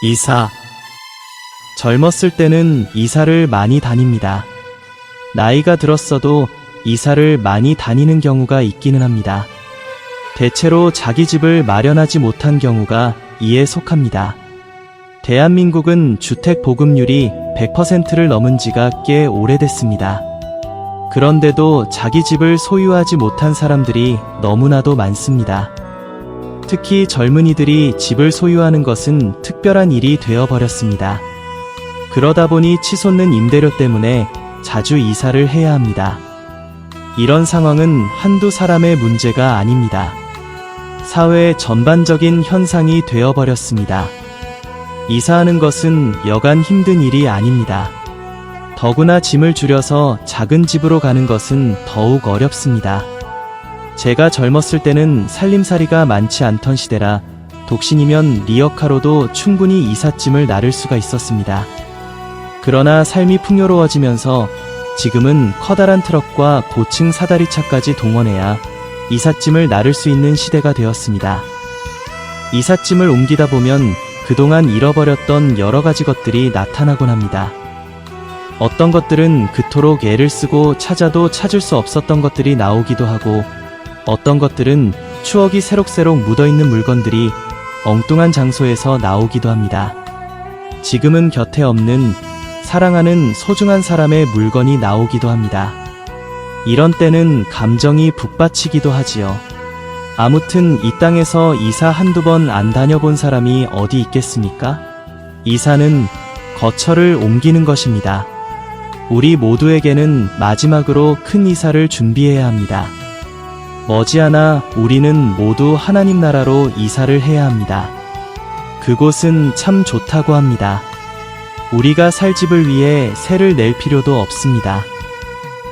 이사. 젊었을 때는 이사를 많이 다닙니다. 나이가 들었어도 이사를 많이 다니는 경우가 있기는 합니다. 대체로 자기 집을 마련하지 못한 경우가 이에 속합니다. 대한민국은 주택 보급률이 100%를 넘은 지가 꽤 오래됐습니다. 그런데도 자기 집을 소유하지 못한 사람들이 너무나도 많습니다. 특히 젊은이들이 집을 소유하는 것은 특별한 일이 되어버렸습니다. 그러다 보니 치솟는 임대료 때문에 자주 이사를 해야 합니다. 이런 상황은 한두 사람의 문제가 아닙니다. 사회 전반적인 현상이 되어버렸습니다. 이사하는 것은 여간 힘든 일이 아닙니다. 더구나 짐을 줄여서 작은 집으로 가는 것은 더욱 어렵습니다. 제가 젊었을 때는 살림살이가 많지 않던 시대라 독신이면 리어카로도 충분히 이삿짐을 나를 수가 있었습니다. 그러나 삶이 풍요로워지면서 지금은 커다란 트럭과 고층 사다리차까지 동원해야 이삿짐을 나를 수 있는 시대가 되었습니다. 이삿짐을 옮기다 보면 그동안 잃어버렸던 여러 가지 것들이 나타나곤 합니다. 어떤 것들은 그토록 애를 쓰고 찾아도 찾을 수 없었던 것들이 나오기도 하고, 어떤 것들은 추억이 새록새록 묻어있는 물건들이 엉뚱한 장소에서 나오기도 합니다. 지금은 곁에 없는 사랑하는 소중한 사람의 물건이 나오기도 합니다. 이런 때는 감정이 북받치기도 하지요. 아무튼 이 땅에서 이사 한두 번 안 다녀본 사람이 어디 있겠습니까? 이사는 거처를 옮기는 것입니다. 우리 모두에게는 마지막으로 큰 이사를 준비해야 합니다. 머지않아 우리는 모두 하나님 나라로 이사를 해야 합니다. 그곳은 참 좋다고 합니다. 우리가 살 집을 위해 세를 낼 필요도 없습니다.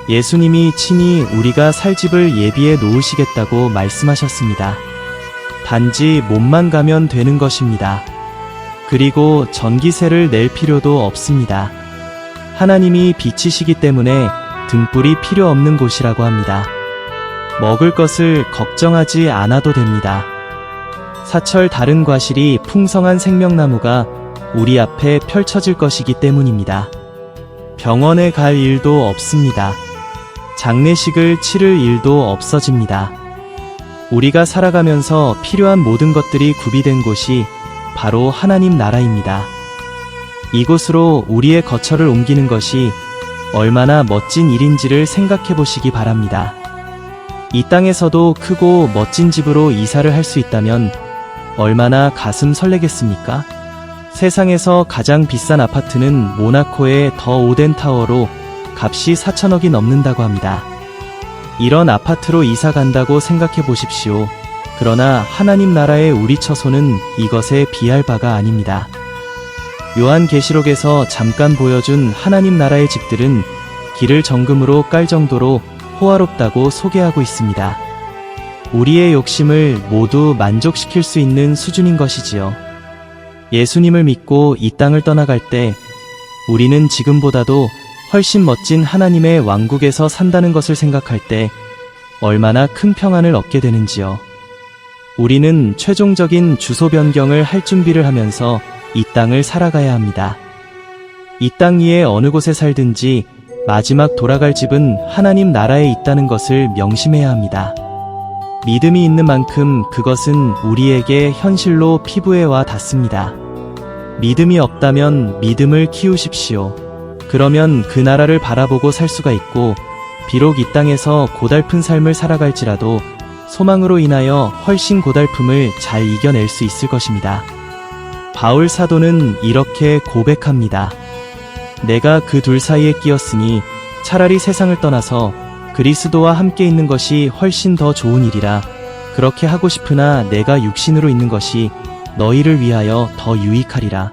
예수님이 친히 우리가 살 집을 예비해 놓으시겠다고 말씀하셨습니다. 단지 몸만 가면 되는 것입니다. 그리고 전기세를 낼 필요도 없습니다. 하나님이 빛이시기 때문에 등불이 필요 없는 곳이라고 합니다. 먹을 것을 걱정하지 않아도 됩니다. 사철 다른 과실이 풍성한 생명나무가 우리 앞에 펼쳐질 것이기 때문입니다. 병원에 갈 일도 없습니다. 장례식을 치를 일도 없어집니다. 우리가 살아가면서 필요한 모든 것들이 구비된 곳이 바로 하나님 나라입니다. 이곳으로 우리의 거처를 옮기는 것이 얼마나 멋진 일인지를 생각해 보시기 바랍니다. 이 땅에서도 크고 멋진 집으로 이사를 할 수 있다면 얼마나 가슴 설레겠습니까? 세상에서 가장 비싼 아파트는 모나코의 더 오덴 타워로 값이 4천억이 넘는다고 합니다. 이런 아파트로 이사 간다고 생각해 보십시오. 그러나 하나님 나라의 우리 처소는 이것에 비할 바가 아닙니다. 요한계시록에서 잠깐 보여준 하나님 나라의 집들은 길을 정금으로 깔 정도로 호화롭다고 소개하고 있습니다. 우리의 욕심을 모두 만족시킬 수 있는 수준인 것이지요. 예수님을 믿고 이 땅을 떠나갈 때 우리는 지금보다도 훨씬 멋진 하나님의 왕국에서 산다는 것을 생각할 때 얼마나 큰 평안을 얻게 되는지요. 우리는 최종적인 주소 변경을 할 준비를 하면서 이 땅을 살아가야 합니다. 이 땅 위에 어느 곳에 살든지 마지막 돌아갈 집은 하나님 나라에 있다는 것을 명심해야 합니다. 믿음이 있는 만큼 그것은 우리에게 현실로 피부에 와 닿습니다. 믿음이 없다면 믿음을 키우십시오. 그러면 그 나라를 바라보고 살 수가 있고, 비록 이 땅에서 고달픈 삶을 살아갈지라도 소망으로 인하여 훨씬 고달픔을 잘 이겨낼 수 있을 것입니다. 바울 사도는 이렇게 고백합니다. 내가 그 둘 사이에 끼었으니 차라리 세상을 떠나서 그리스도와 함께 있는 것이 훨씬 더 좋은 일이라. 그렇게 하고 싶으나 내가 육신으로 있는 것이 너희를 위하여 더 유익하리라.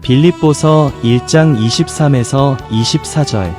빌립보서 1장 23에서 24절.